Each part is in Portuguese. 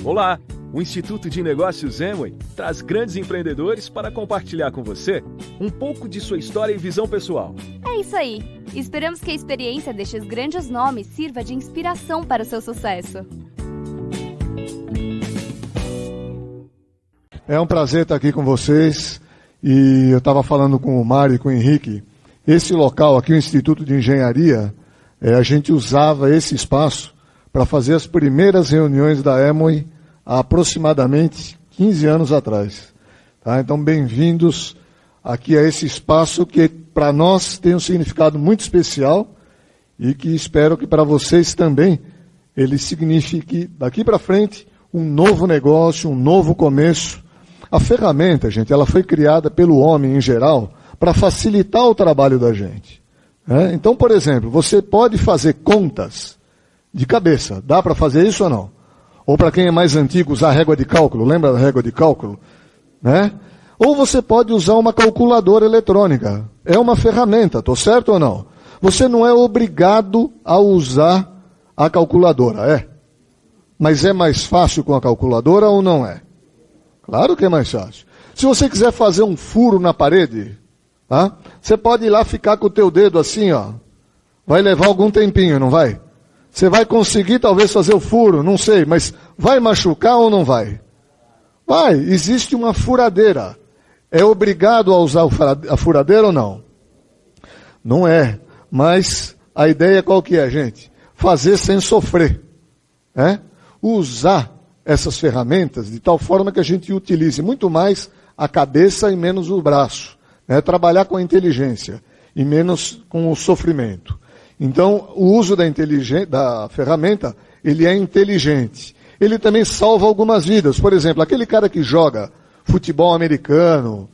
Olá! O Instituto de Negócios Amway traz grandes empreendedores para compartilhar com você um pouco de sua história e visão pessoal. É isso aí! Esperamos que a experiência destes grandes nomes sirva de inspiração para o seu sucesso. É um prazer estar aqui com vocês. E eu estava falando com o Mário e com o Henrique. Esse local aqui, o Instituto de Engenharia, a gente usava esse espaço para fazer as primeiras reuniões da Amway há aproximadamente 15 anos atrás. Tá? Então, bem-vindos aqui a esse espaço que para nós tem um significado muito especial e que espero que para vocês também ele signifique daqui para frente um novo negócio, um novo começo. A ferramenta, gente, ela foi criada pelo homem em geral para facilitar o trabalho da gente. Então, por exemplo, você pode fazer contas de cabeça. Dá para fazer isso ou não? Ou para quem é mais antigo, usar régua de cálculo. Lembra da régua de cálculo? Ou você pode usar uma calculadora eletrônica. É uma ferramenta, estou certo ou não? Você não é obrigado a usar a calculadora, Mas é mais fácil com a calculadora ou não é? Claro que é mais fácil. Se você quiser fazer um furo na parede, você pode ir lá ficar com o teu dedo assim, Vai levar algum tempinho, não vai? Você vai conseguir talvez fazer o furo, não sei, mas vai machucar ou não vai? Vai, existe uma furadeira. É obrigado a usar a furadeira ou não? Não é, mas a ideia qual que é, gente? Fazer sem sofrer. Usar essas ferramentas de tal forma que a gente utilize muito mais a cabeça e menos o braço. Trabalhar com a inteligência e menos com o sofrimento. Então, o uso da ferramenta, ele é inteligente. Ele também salva algumas vidas. Por exemplo, aquele cara que joga futebol americano,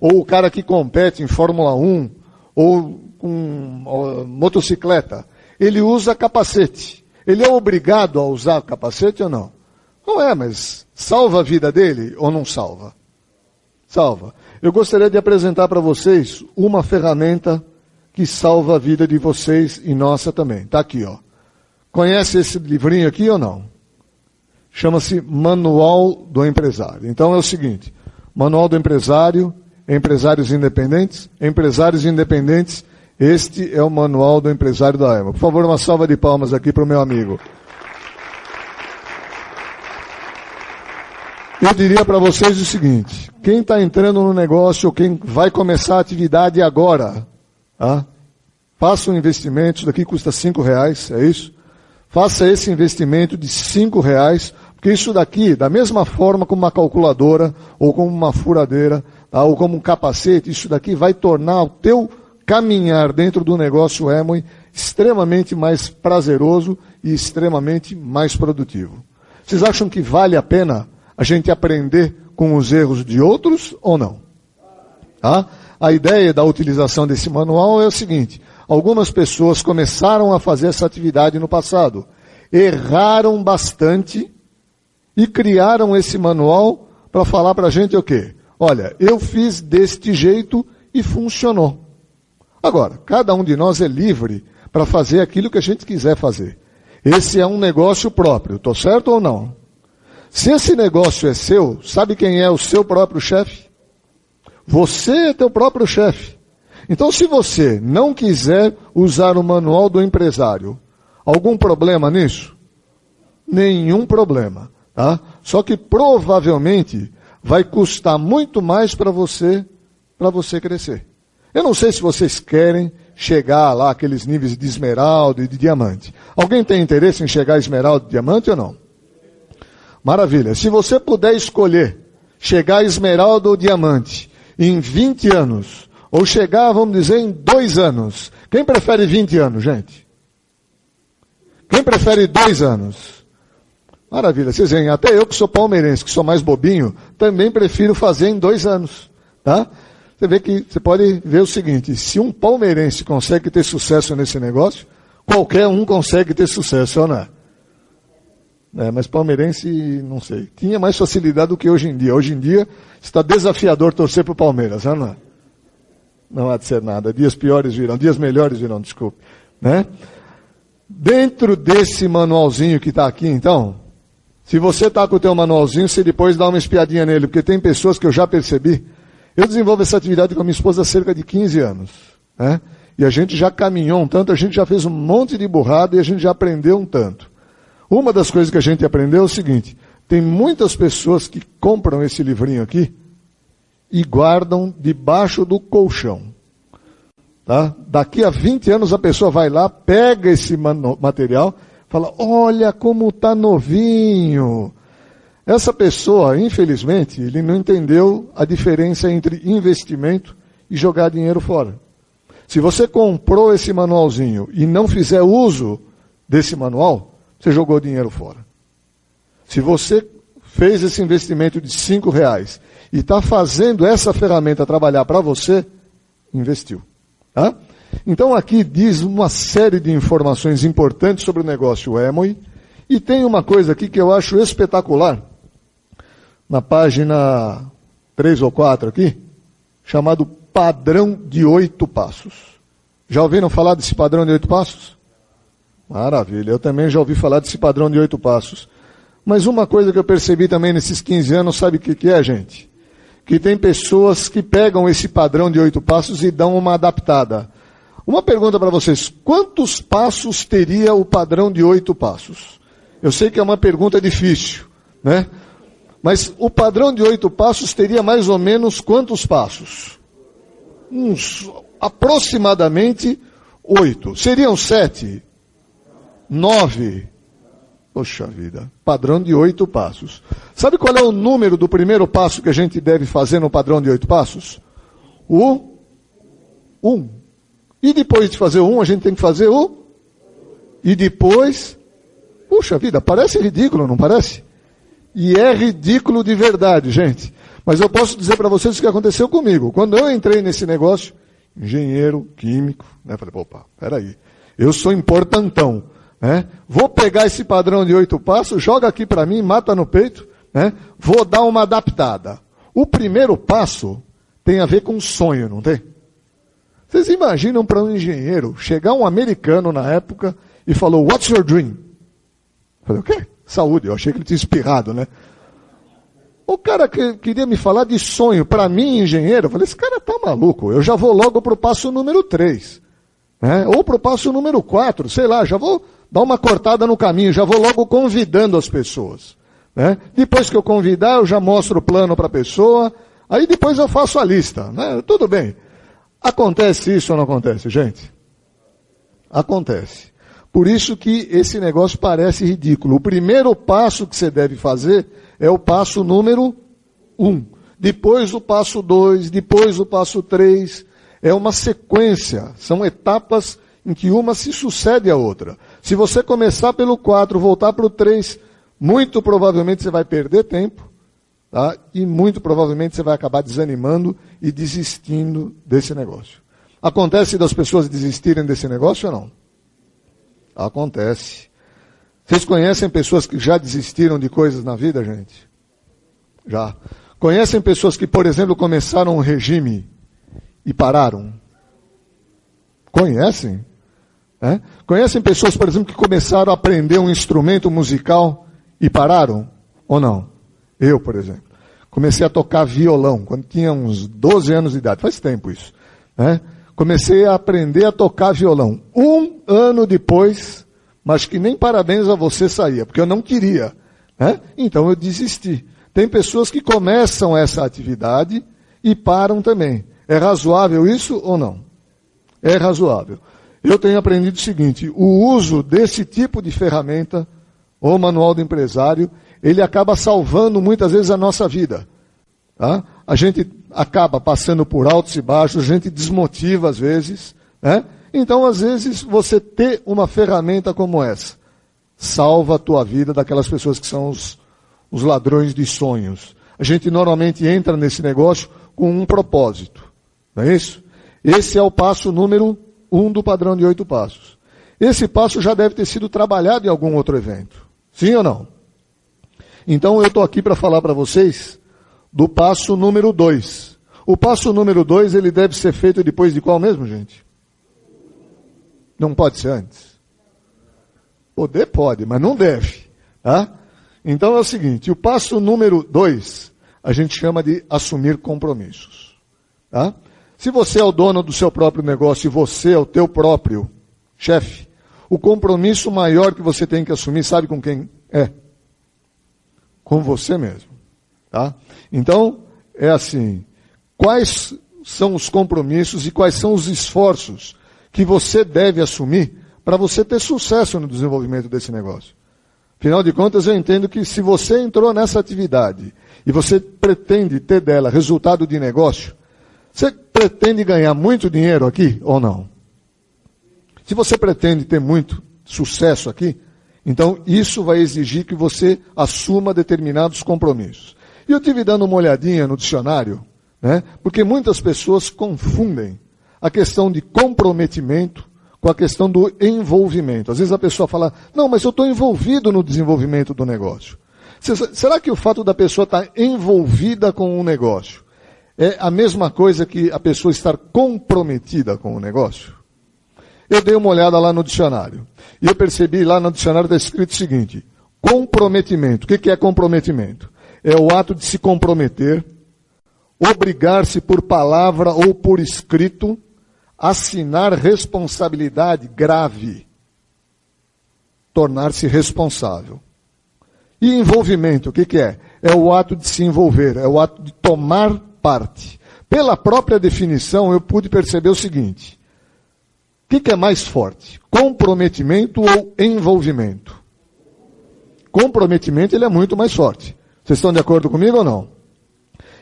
ou o cara que compete em Fórmula 1, ou com motocicleta, ele usa capacete. Ele é obrigado a usar capacete ou não? Não é, mas salva a vida dele ou não salva? Salva. Eu gostaria de apresentar para vocês uma ferramenta que salva a vida de vocês e nossa também. Está aqui, Conhece esse livrinho aqui ou não? Chama-se Manual do Empresário. Então é o seguinte, Manual do Empresário, Empresários Independentes, este é o Manual do Empresário da Amway. Por favor, uma salva de palmas aqui para o meu amigo. Eu diria para vocês o seguinte, quem está entrando no negócio ou quem vai começar a atividade agora, faça um investimento, isso daqui custa R$5, é isso? Faça esse investimento de R$5, porque isso daqui, da mesma forma como uma calculadora, ou como uma furadeira, ou como um capacete, isso daqui vai tornar o teu caminhar dentro do negócio Amway extremamente mais prazeroso e extremamente mais produtivo. Vocês acham que vale a pena a gente aprender com os erros de outros ou não? A ideia da utilização desse manual é o seguinte, algumas pessoas começaram a fazer essa atividade no passado, erraram bastante e criaram esse manual para falar para a gente o quê? Olha, eu fiz deste jeito e funcionou. Agora, cada um de nós é livre para fazer aquilo que a gente quiser fazer. Esse é um negócio próprio, estou certo ou não? Se esse negócio é seu, sabe quem é o seu próprio chefe? Você é teu próprio chefe. Então, se você não quiser usar o manual do empresário, algum problema nisso? Nenhum problema. Só que provavelmente vai custar muito mais para você crescer. Eu não sei se vocês querem chegar lá àqueles níveis de esmeralda e de diamante. Alguém tem interesse em chegar a esmeralda e diamante ou não? Maravilha. Se você puder escolher chegar a esmeralda ou diamante em 20 anos, ou chegar, vamos dizer, em 2 anos, quem prefere 20 anos, gente? Quem prefere 2 anos? Maravilha. Vocês veem, até eu que sou palmeirense, que sou mais bobinho, também prefiro fazer em 2 anos. Você vê que você pode ver o seguinte, se um palmeirense consegue ter sucesso nesse negócio, qualquer um consegue ter sucesso, ou não é? Mas palmeirense, não sei. Tinha mais facilidade do que hoje em dia. Hoje em dia está desafiador torcer para o Palmeiras, não é? Não há de ser nada. Dias piores virão, dias melhores virão, desculpe. Dentro desse manualzinho que está aqui, então, Se você está com o teu manualzinho, você depois dá uma espiadinha nele, porque tem pessoas que eu já percebi. Eu desenvolvo essa atividade com a minha esposa há cerca de 15 anos. Né? E a gente já caminhou um tanto, a gente já fez um monte de burrada e a gente já aprendeu um tanto. Uma das coisas que a gente aprendeu é o seguinte: tem muitas pessoas que compram esse livrinho aqui e guardam debaixo do colchão. Tá? Daqui a 20 anos a pessoa vai lá, pega esse material, fala, olha como está novinho. Essa pessoa, infelizmente, ele não entendeu a diferença entre investimento e jogar dinheiro fora. Se você comprou esse manualzinho e não fizer uso desse manual, você jogou dinheiro fora. Se você fez esse investimento de R$5 e está fazendo essa ferramenta trabalhar para você, investiu. Tá? Então aqui diz uma série de informações importantes sobre o negócio Amway, e tem uma coisa aqui que eu acho espetacular, na página 3 ou 4 aqui, chamado padrão de 8 passos. Já ouviram falar desse padrão de 8 passos? Maravilha, eu também já ouvi falar desse padrão de 8 passos. Mas uma coisa que eu percebi também nesses 15 anos, sabe o que é, gente? Que tem pessoas que pegam esse padrão de 8 passos e dão uma adaptada. Uma pergunta para vocês: quantos passos teria o padrão de 8 passos? Eu sei que é uma pergunta difícil, né? Mas o padrão de 8 passos teria mais ou menos quantos passos? Uns aproximadamente 8. Seriam 7? 9? Poxa vida, padrão de 8 passos. Sabe qual é o número do primeiro passo que a gente deve fazer no padrão de 8 passos? O 1. E depois de fazer o 1, a gente tem que fazer o... E depois... Puxa vida, parece ridículo, não parece? E é ridículo de verdade, gente. Mas eu posso dizer para vocês o que aconteceu comigo. Quando eu entrei nesse negócio, engenheiro, químico, né? Falei, opa, peraí, eu sou importantão. Né? Vou pegar esse padrão de 8 passos, joga aqui para mim, mata no peito, né? Vou dar uma adaptada. O primeiro passo tem a ver com sonho, não tem? Vocês imaginam para um engenheiro chegar um americano na época e falou, what's your dream? Eu falei, o quê? Saúde. Eu achei que ele tinha espirrado, né? O cara que queria me falar de sonho, para mim, engenheiro, eu falei, esse cara tá maluco, eu já vou logo para o passo número 3. Né? Ou para o passo número 4, sei lá, já vou dar uma cortada no caminho, já vou logo convidando as pessoas. Né? Depois que eu convidar, eu já mostro o plano para a pessoa, aí depois eu faço a lista. Né? Tudo bem. Acontece isso ou não acontece, gente? Acontece. Por isso que esse negócio parece ridículo. O primeiro passo que você deve fazer é o passo número 1. Depois o passo 2, depois o passo 3. É uma sequência, são etapas em que uma se sucede à outra. Se você começar pelo 4, voltar para o 3, muito provavelmente você vai perder tempo, tá? E muito provavelmente você vai acabar desanimando e desistindo desse negócio. Acontece das pessoas desistirem desse negócio ou não? Acontece. Vocês conhecem pessoas que já desistiram de coisas na vida, gente? Já. Conhecem pessoas que, por exemplo, começaram um regime e pararam? Conhecem? É? Conhecem pessoas, por exemplo, que começaram a aprender um instrumento musical e pararam? Ou não? Eu, por exemplo, comecei a tocar violão quando tinha uns 12 anos de idade. Faz tempo isso. Né? Comecei a aprender a tocar violão. 1 ano depois, mas que nem parabéns a você saía, porque eu não queria. Né? Então eu desisti. Tem pessoas que começam essa atividade e param também. É razoável isso ou não? É razoável. Eu tenho aprendido o seguinte, o uso desse tipo de ferramenta, o manual do empresário, ele acaba salvando muitas vezes a nossa vida. Tá? A gente acaba passando por altos e baixos, a gente desmotiva às vezes. Né? Então, às vezes, você ter uma ferramenta como essa, salva a tua vida daquelas pessoas que são os ladrões de sonhos. A gente normalmente entra nesse negócio com um propósito. Não é isso? Esse é o passo número 1 do padrão de 8 passos. Esse passo já deve ter sido trabalhado em algum outro evento. Sim ou não? Então eu estou aqui para falar para vocês do passo número 2. O passo número 2, ele deve ser feito depois de qual mesmo, gente? Não pode ser antes. Poder pode, mas não deve. Tá? Então é o seguinte, o passo número 2, a gente chama de assumir compromissos. Tá? Se você é o dono do seu próprio negócio e você é o teu próprio chefe, o compromisso maior que você tem que assumir, sabe com quem é? Com você mesmo. Tá? Então, é assim, quais são os compromissos e quais são os esforços que você deve assumir para você ter sucesso no desenvolvimento desse negócio? Afinal de contas, eu entendo que se você entrou nessa atividade e você pretende ter dela resultado de negócio, você pretende ganhar muito dinheiro aqui ou não? Se você pretende ter muito sucesso aqui, então isso vai exigir que você assuma determinados compromissos. E eu estive dando uma olhadinha no dicionário, né, porque muitas pessoas confundem a questão de comprometimento com a questão do envolvimento. Às vezes a pessoa fala, não, mas eu estou envolvido no desenvolvimento do negócio. Será que o fato da pessoa estar envolvida com um negócio é a mesma coisa que a pessoa estar comprometida com o negócio? Eu dei uma olhada lá no dicionário. E eu percebi lá no dicionário está escrito o seguinte, comprometimento. O que é comprometimento? É o ato de se comprometer, obrigar-se por palavra ou por escrito, assinar responsabilidade grave, tornar-se responsável. E envolvimento, o que é? É o ato de se envolver, é o ato de tomar parte. Pela própria definição, eu pude perceber o seguinte, o que é mais forte? Comprometimento ou envolvimento? Comprometimento, ele é muito mais forte. Vocês estão de acordo comigo ou não?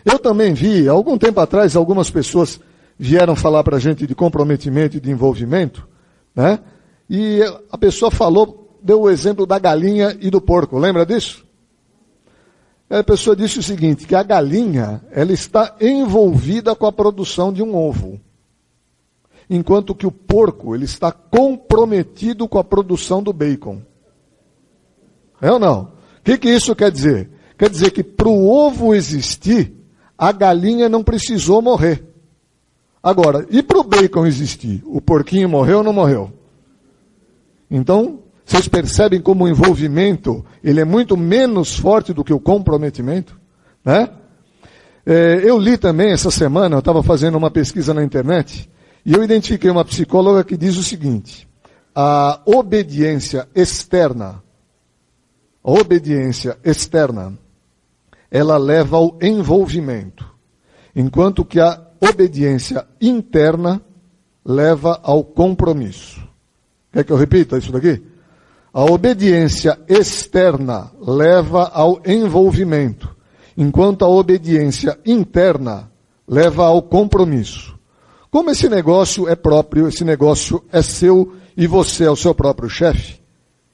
Eu também vi, há algum tempo atrás, algumas pessoas vieram falar para a gente de comprometimento e de envolvimento, né? E a pessoa falou, deu o exemplo da galinha e do porco, lembra disso? A pessoa disse o seguinte, que a galinha, ela está envolvida com a produção de um ovo, enquanto que o porco, ele está comprometido com a produção do bacon. É ou não? O que isso quer dizer? Quer dizer que para o ovo existir, a galinha não precisou morrer. Agora, e para o bacon existir? O porquinho morreu ou não morreu? Então, vocês percebem como o envolvimento, ele é muito menos forte do que o comprometimento? Né? Eu li também essa semana, eu estava fazendo uma pesquisa na internet, e eu identifiquei uma psicóloga que diz o seguinte, a obediência externa, ela leva ao envolvimento, enquanto que a obediência interna leva ao compromisso. Quer que eu repita isso daqui? A obediência externa leva ao envolvimento, enquanto a obediência interna leva ao compromisso. Como esse negócio é próprio, esse negócio é seu e você é o seu próprio chefe,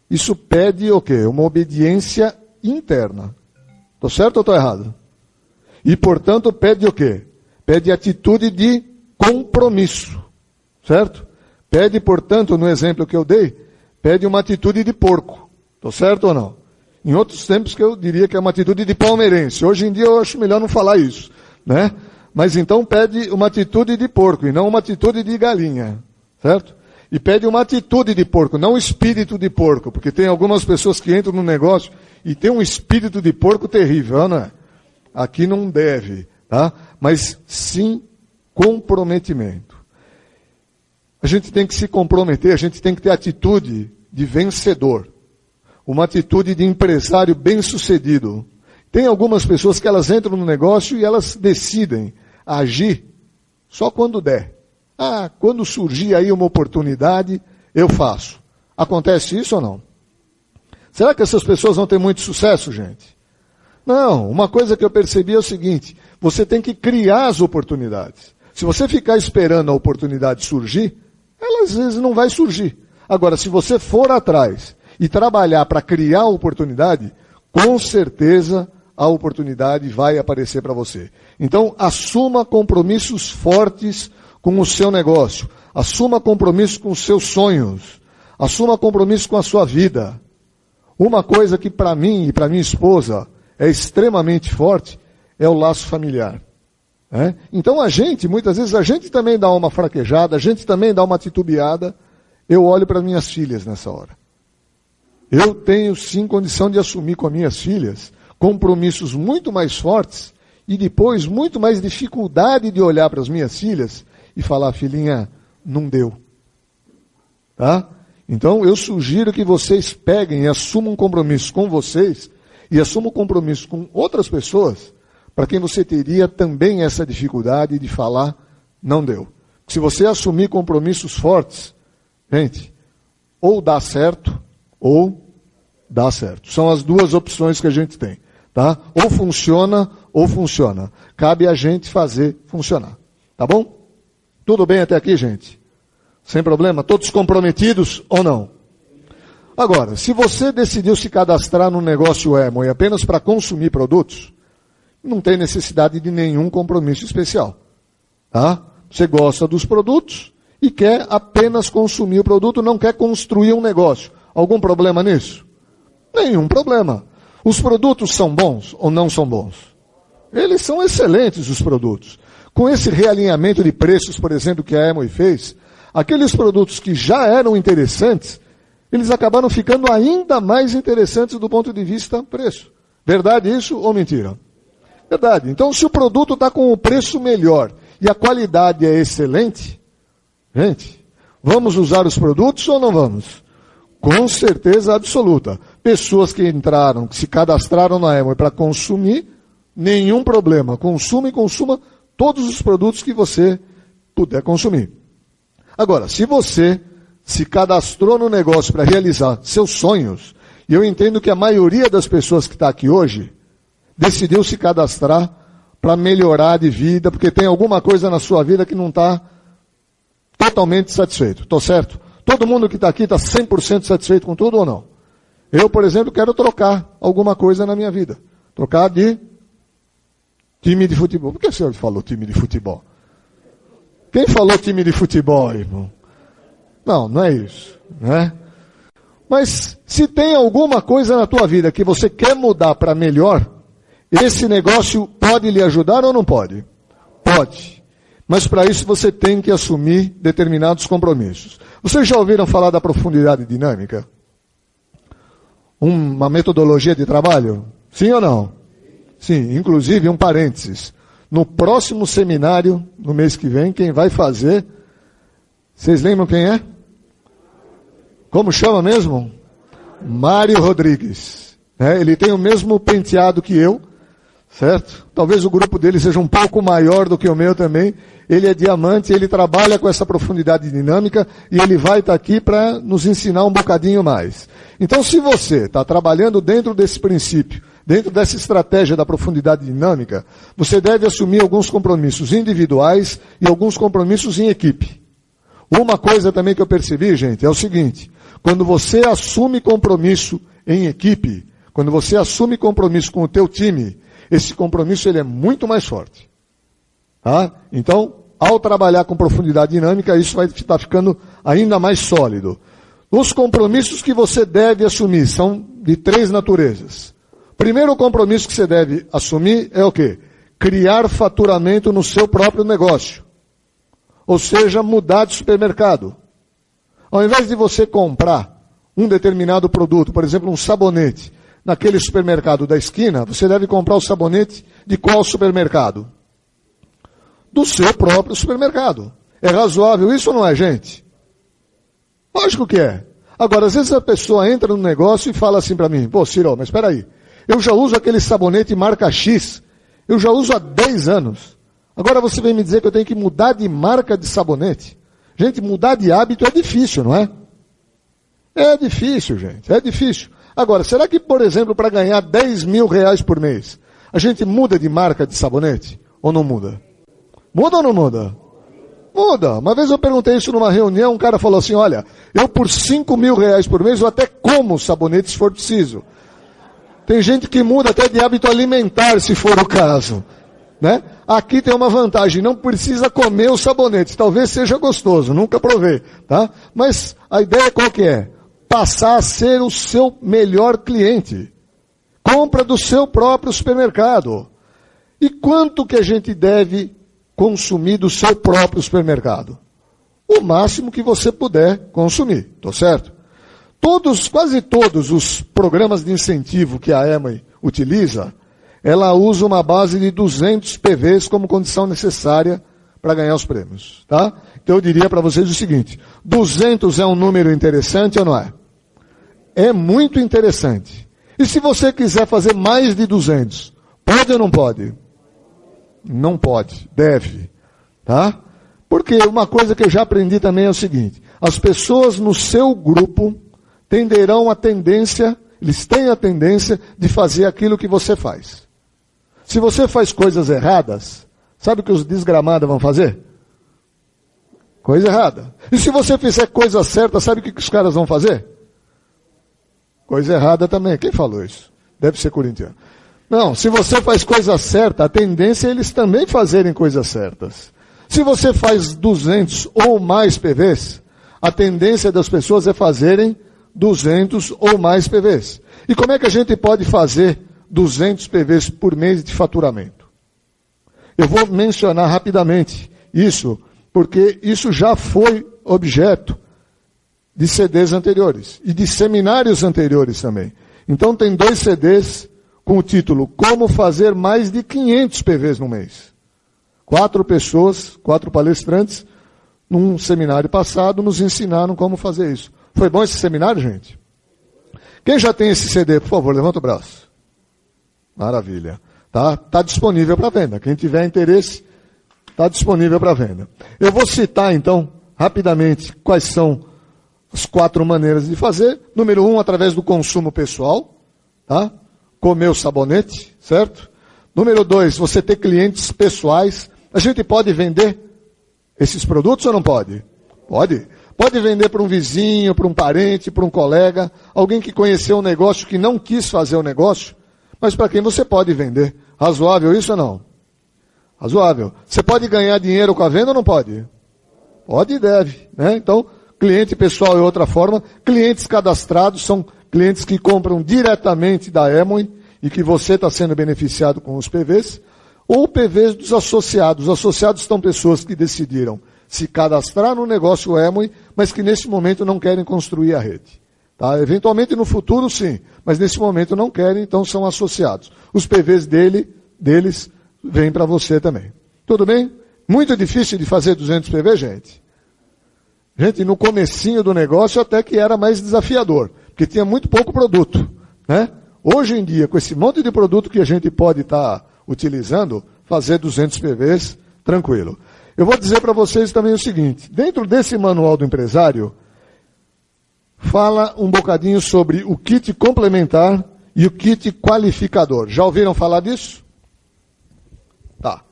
isso pede o quê? Uma obediência interna. Estou certo ou estou errado? E, portanto, pede o quê? Pede atitude de compromisso. Certo? Pede, portanto, no exemplo que eu dei, pede uma atitude de porco. Estou certo ou não? Em outros tempos que eu diria que é uma atitude de palmeirense. Hoje em dia eu acho melhor não falar isso. Né? Mas então pede uma atitude de porco e não uma atitude de galinha. Certo? E pede uma atitude de porco, não um espírito de porco. Porque tem algumas pessoas que entram no negócio e tem um espírito de porco terrível, não é? Aqui não deve, tá? Mas sim comprometimento. A gente tem que se comprometer, a gente tem que ter atitude de vencedor. Uma atitude de empresário bem-sucedido. Tem algumas pessoas que elas entram no negócio e elas decidem agir só quando der. Quando surgir aí uma oportunidade, eu faço. Acontece isso ou não? Será que essas pessoas vão ter muito sucesso, gente? Não, uma coisa que eu percebi é o seguinte, você tem que criar as oportunidades. Se você ficar esperando a oportunidade surgir, ela às vezes não vai surgir. Agora, se você for atrás e trabalhar para criar a oportunidade, com certeza a oportunidade vai aparecer para você. Então, assuma compromissos fortes com o seu negócio. Assuma compromisso com os seus sonhos. Assuma compromisso com a sua vida. Uma coisa que para mim e para minha esposa é extremamente forte é o laço familiar. Então muitas vezes a gente também dá uma fraquejada, a gente também dá uma titubeada. Eu olho para minhas filhas nessa hora. eu tenho sim condição de assumir com as minhas filhas compromissos muito mais fortes e depois muito mais dificuldade de olhar para as minhas filhas e falar, filhinha, não deu. Tá? Então, eu sugiro que vocês peguem e assumam um compromisso com vocês e assumam um compromisso com outras pessoas para quem você teria também essa dificuldade de falar, não deu. Se você assumir compromissos fortes, gente, ou dá certo, ou dá certo. São as duas opções que a gente tem. Tá? Ou funciona. Cabe a gente fazer funcionar. Tá bom? Tudo bem até aqui, gente? Sem problema? Todos comprometidos ou não? Agora, se você decidiu se cadastrar no negócio Amway apenas para consumir produtos, não tem necessidade de nenhum compromisso especial. Tá? Você gosta dos produtos e quer apenas consumir o produto, não quer construir um negócio. Algum problema nisso? Nenhum problema. Os produtos são bons ou não são bons? Eles são excelentes, os produtos. Com esse realinhamento de preços, por exemplo, que a Amway fez, aqueles produtos que já eram interessantes, eles acabaram ficando ainda mais interessantes do ponto de vista preço. Verdade isso ou mentira? Verdade. Então, se o produto está com o preço melhor e a qualidade é excelente, gente, vamos usar os produtos ou não vamos? Com certeza absoluta. Pessoas que entraram, que se cadastraram na Amway para consumir, nenhum problema. Consuma todos os produtos que você puder consumir. Agora, se você se cadastrou no negócio para realizar seus sonhos, e eu entendo que a maioria das pessoas que está aqui hoje decidiu se cadastrar para melhorar de vida, porque tem alguma coisa na sua vida que não está totalmente satisfeito. Estou certo? Todo mundo que está aqui está 100% satisfeito com tudo ou não? Eu, por exemplo, quero trocar alguma coisa na minha vida. Trocar de time de futebol. Por que o senhor falou time de futebol? Quem falou time de futebol, irmão? Não, não é isso. Né? Mas se tem alguma coisa na tua vida que você quer mudar para melhor, esse negócio pode lhe ajudar ou não pode? Pode. Mas para isso você tem que assumir determinados compromissos. Vocês já ouviram falar da profundidade dinâmica? Uma metodologia de trabalho? Sim ou não? Sim, inclusive um parênteses. No próximo seminário, no mês que vem, quem vai fazer, vocês lembram quem é? Como chama mesmo? Mário Rodrigues. Ele tem o mesmo penteado que eu, certo? Talvez o grupo dele seja um pouco maior do que o meu também. Ele é diamante, ele trabalha com essa profundidade dinâmica e ele vai estar aqui para nos ensinar um bocadinho mais. Então, se você está trabalhando dentro desse princípio, dentro dessa estratégia da profundidade dinâmica, você deve assumir alguns compromissos individuais e alguns compromissos em equipe. Uma coisa também que eu percebi, gente, é o seguinte: quando você assume compromisso em equipe, quando você assume compromisso com o teu time, esse compromisso ele é muito mais forte. Tá? Então, ao trabalhar com profundidade dinâmica, isso vai estar ficando ainda mais sólido. Os compromissos que você deve assumir são de 3 naturezas. Primeiro compromisso que você deve assumir é o quê? Criar faturamento no seu próprio negócio. Ou seja, mudar de supermercado. Ao invés de você comprar um determinado produto, por exemplo, um sabonete, naquele supermercado da esquina, você deve comprar o sabonete de qual supermercado? Do seu próprio supermercado. É razoável isso ou não é, gente? Lógico que é. Agora, às vezes a pessoa entra no negócio e fala assim para mim, pô, Ciro, mas espera aí, eu já uso aquele sabonete marca X, eu já uso há 10 anos. Agora você vem me dizer que eu tenho que mudar de marca de sabonete? Gente, mudar de hábito é difícil, não é? É difícil, gente, é difícil. Agora, será que, por exemplo, para ganhar 10 mil reais por mês, a gente muda de marca de sabonete? Ou não muda? Muda ou não muda? Muda. Uma vez eu perguntei isso numa reunião, um cara falou assim, olha, eu por 5 mil reais por mês, eu até como sabonete se for preciso. Tem gente que muda até de hábito alimentar, se for o caso. Né? Aqui tem uma vantagem, não precisa comer o sabonete, talvez seja gostoso, nunca provei. Tá? Mas a ideia qual que é? Passar a ser o seu melhor cliente. Compra do seu próprio supermercado. E quanto que a gente deve consumir do seu próprio supermercado? O máximo que você puder consumir, tá certo? Quase todos os programas de incentivo que a Amway utiliza, ela usa uma base de 200 PVs como condição necessária para ganhar os prêmios, tá? Então eu diria para vocês o seguinte, 200 é um número interessante ou não é? É muito interessante. E se você quiser fazer mais de 200, pode ou não pode? Não pode, deve, tá? Porque uma coisa que eu já aprendi também é o seguinte, as pessoas no seu grupo eles têm a tendência de fazer aquilo que você faz. Se você faz coisas erradas, sabe o que os desgramados vão fazer? Coisa errada. E se você fizer coisa certa, sabe o que os caras vão fazer? Coisa errada também. Quem falou isso? Deve ser corintiano. Não, se você faz coisa certa, a tendência é eles também fazerem coisas certas. Se você faz 200 ou mais PVs, a tendência das pessoas é fazerem 200 ou mais PVs. E como é que a gente pode fazer 200 PVs por mês de faturamento? Eu vou mencionar rapidamente isso, porque isso já foi objeto de CDs anteriores e de seminários anteriores também. Então tem 2 CDs com o título Como fazer mais de 500 PVs no mês. 4 pessoas, 4 palestrantes, num seminário passado, nos ensinaram como fazer isso. Foi bom esse seminário, gente? Quem já tem esse CD, por favor, levanta o braço. Maravilha. Tá disponível para venda. Quem tiver interesse, está disponível para venda. Eu vou citar, então, rapidamente, quais são as 4 maneiras de fazer. Número 1, através do consumo pessoal. Tá? Comer o sabonete, certo? Número 2, você ter clientes pessoais. A gente pode vender esses produtos ou não pode? Pode. Pode vender para um vizinho, para um parente, para um colega, alguém que conheceu um negócio que não quis fazer o negócio, mas para quem você pode vender. Razoável isso ou não? Razoável. Você pode ganhar dinheiro com a venda ou não pode? Pode e deve, né? Então, cliente pessoal é outra forma. Clientes cadastrados são clientes que compram diretamente da Amway e que você está sendo beneficiado com os PVs. Ou PVs dos associados. Os associados são pessoas que decidiram se cadastrar no negócio Amway, mas que nesse momento não querem construir a rede. Tá? Eventualmente no futuro sim, mas nesse momento não querem, então são associados. Os PVs deles vêm para você também. Tudo bem? Muito difícil de fazer 200 PV, gente. Gente, no comecinho do negócio até que era mais desafiador, porque tinha muito pouco produto, né? Hoje em dia, com esse monte de produto que a gente pode estar utilizando, fazer 200 PVs, tranquilo. Eu vou dizer para vocês também o seguinte, dentro desse manual do empresário, fala um bocadinho sobre o kit complementar e o kit qualificador. Já ouviram falar disso? Tá.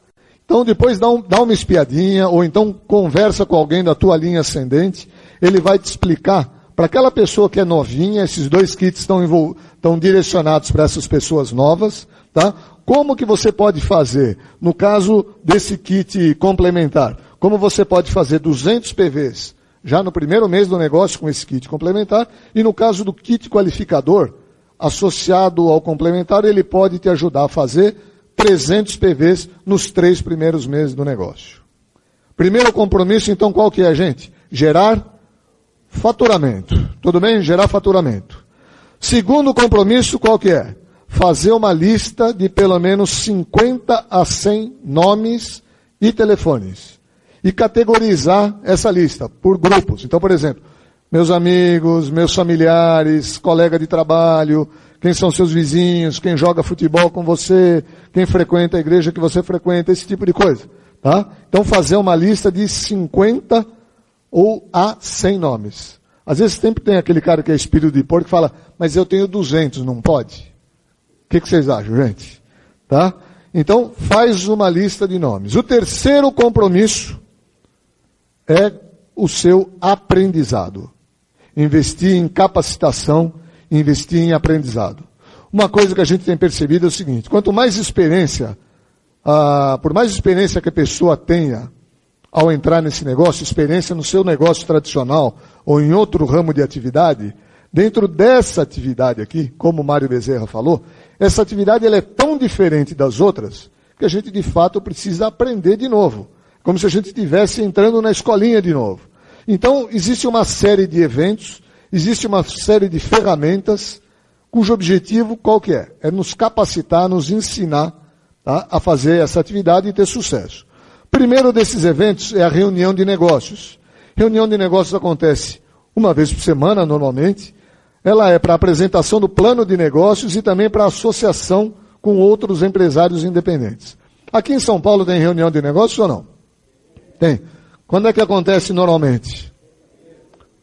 Então depois dá uma espiadinha, ou então conversa com alguém da tua linha ascendente, ele vai te explicar, para aquela pessoa que é novinha, esses 2 kits estão direcionados para essas pessoas novas, tá? Como que você pode fazer, no caso desse kit complementar, como você pode fazer 200 PVs já no primeiro mês do negócio com esse kit complementar, e no caso do kit qualificador, associado ao complementar, ele pode te ajudar a fazer 300 PVs nos 3 primeiros meses do negócio. Primeiro compromisso, então, qual que é, gente? Gerar faturamento. Tudo bem? Gerar faturamento. Segundo compromisso, qual que é? Fazer uma lista de pelo menos 50 a 100 nomes e telefones. E categorizar essa lista por grupos. Então, por exemplo, meus amigos, meus familiares, colega de trabalho, quem são seus vizinhos, quem joga futebol com você, quem frequenta a igreja que você frequenta, esse tipo de coisa. Tá? Então, fazer uma lista de 50 ou a 100 nomes. Às vezes sempre tem aquele cara que é espírito de porco que fala, mas eu tenho 200, não pode? O que vocês acham, gente? Tá? Então, faz uma lista de nomes. O terceiro compromisso é o seu aprendizado. Investir em capacitação, investir em aprendizado. Uma coisa que a gente tem percebido é o seguinte, quanto mais experiência, por mais experiência que a pessoa tenha ao entrar nesse negócio, experiência no seu negócio tradicional ou em outro ramo de atividade, dentro dessa atividade aqui, como o Mário Bezerra falou, essa atividade ela é tão diferente das outras que a gente de fato precisa aprender de novo. Como se a gente estivesse entrando na escolinha de novo. Então, existe uma série de eventos existe uma série de ferramentas cujo objetivo qual que é? É nos capacitar, nos ensinar, tá, a fazer essa atividade e ter sucesso. O primeiro desses eventos é a reunião de negócios. Reunião de negócios acontece uma vez por semana, normalmente. Ela é para apresentação do plano de negócios e também para associação com outros empresários independentes. Aqui em São Paulo tem reunião de negócios ou não? Tem. Quando é que acontece normalmente?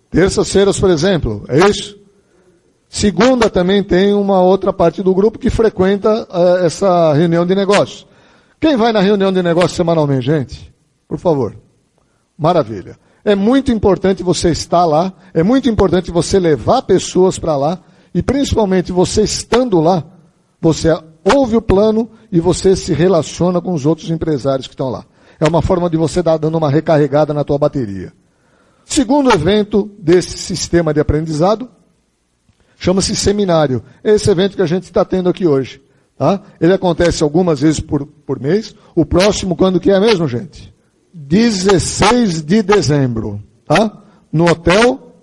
Terças-feiras, por exemplo, é isso? Segunda também tem uma outra parte do grupo que frequenta essa reunião de negócios. Quem vai na reunião de negócios semanalmente, gente? Por favor. Maravilha. É muito importante você estar lá, é muito importante você levar pessoas para lá, e principalmente você estando lá, você ouve o plano e você se relaciona com os outros empresários que estão lá. É uma forma de você dar dando uma recarregada na tua bateria. Segundo evento desse sistema de aprendizado, chama-se seminário. É esse evento que a gente está tendo aqui hoje. Tá? Ele acontece algumas vezes por mês. O próximo, quando que é mesmo, gente? 16 de dezembro. Tá? No Hotel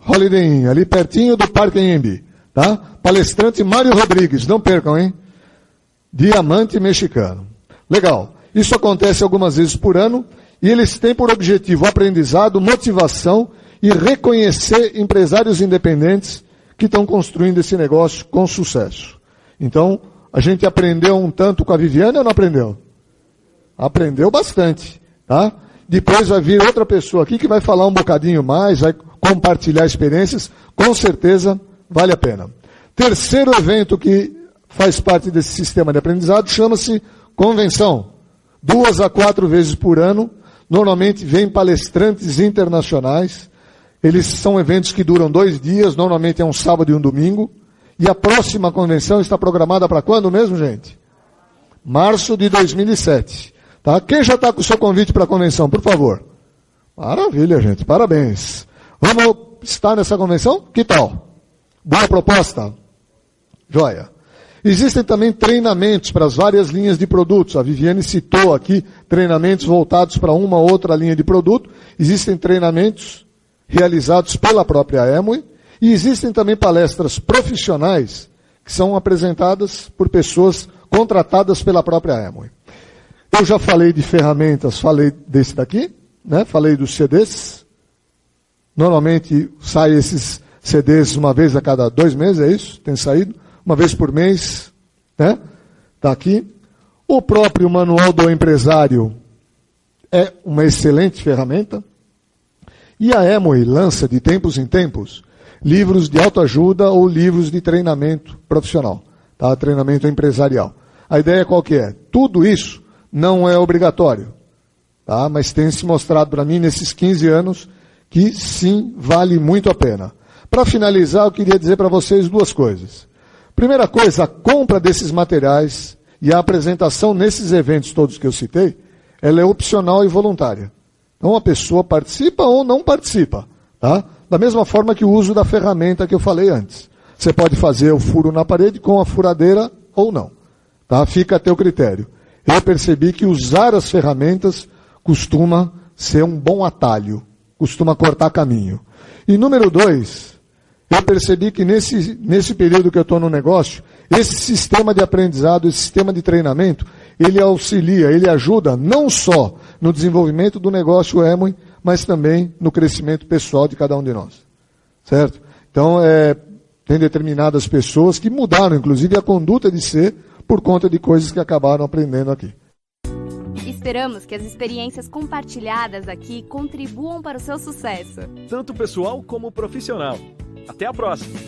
Holiday Inn, ali pertinho do Parque Anhembi. Tá? Palestrante Mário Rodrigues, não percam, hein? Diamante mexicano. Legal. Isso acontece algumas vezes por ano e eles têm por objetivo aprendizado, motivação e reconhecer empresários independentes que estão construindo esse negócio com sucesso. Então, a gente aprendeu um tanto com a Viviane ou não aprendeu? Aprendeu bastante, tá? Depois vai vir outra pessoa aqui que vai falar um bocadinho mais, vai compartilhar experiências, com certeza vale a pena. Terceiro evento que faz parte desse sistema de aprendizado chama-se convenção. 2 a 4 vezes por ano, normalmente vêm palestrantes internacionais. Eles são eventos que duram 2 dias, normalmente é um sábado e um domingo. E a próxima convenção está programada para quando mesmo, gente? Março de 2007. Tá? Quem já está com o seu convite para a convenção, por favor? Maravilha, gente, parabéns. Vamos estar nessa convenção? Que tal? Boa proposta? Joia. Existem também treinamentos para as várias linhas de produtos. A Viviane citou aqui treinamentos voltados para uma ou outra linha de produto. Existem treinamentos realizados pela própria Amway. E existem também palestras profissionais que são apresentadas por pessoas contratadas pela própria Amway. Eu já falei de ferramentas, falei desse daqui, né? Falei dos CDs. Normalmente saem esses CDs uma vez a cada 2 meses, é isso? Tem saído? Uma vez por mês, né? Está aqui. O próprio Manual do Empresário é uma excelente ferramenta. E a Amway lança de tempos em tempos livros de autoajuda ou livros de treinamento profissional, tá? Treinamento empresarial. A ideia qual que é? Tudo isso não é obrigatório, tá? Mas tem se mostrado para mim nesses 15 anos que sim, vale muito a pena. Para finalizar, eu queria dizer para vocês 2 coisas. Primeira coisa, a compra desses materiais e a apresentação nesses eventos todos que eu citei, ela é opcional e voluntária. Então a pessoa participa ou não participa, tá? Da mesma forma que o uso da ferramenta que eu falei antes. Você pode fazer o furo na parede com a furadeira ou não, tá? Fica a teu critério. Eu percebi que usar as ferramentas costuma ser um bom atalho, costuma cortar caminho. E número 2, eu percebi que nesse período que eu estou no negócio, esse sistema de aprendizado, esse sistema de treinamento, ele auxilia, ele ajuda não só no desenvolvimento do negócio Amway, mas também no crescimento pessoal de cada um de nós. Certo? Então, tem determinadas pessoas que mudaram, inclusive, a conduta de ser por conta de coisas que acabaram aprendendo aqui. Esperamos que as experiências compartilhadas aqui contribuam para o seu sucesso. Tanto pessoal como profissional. Até a próxima!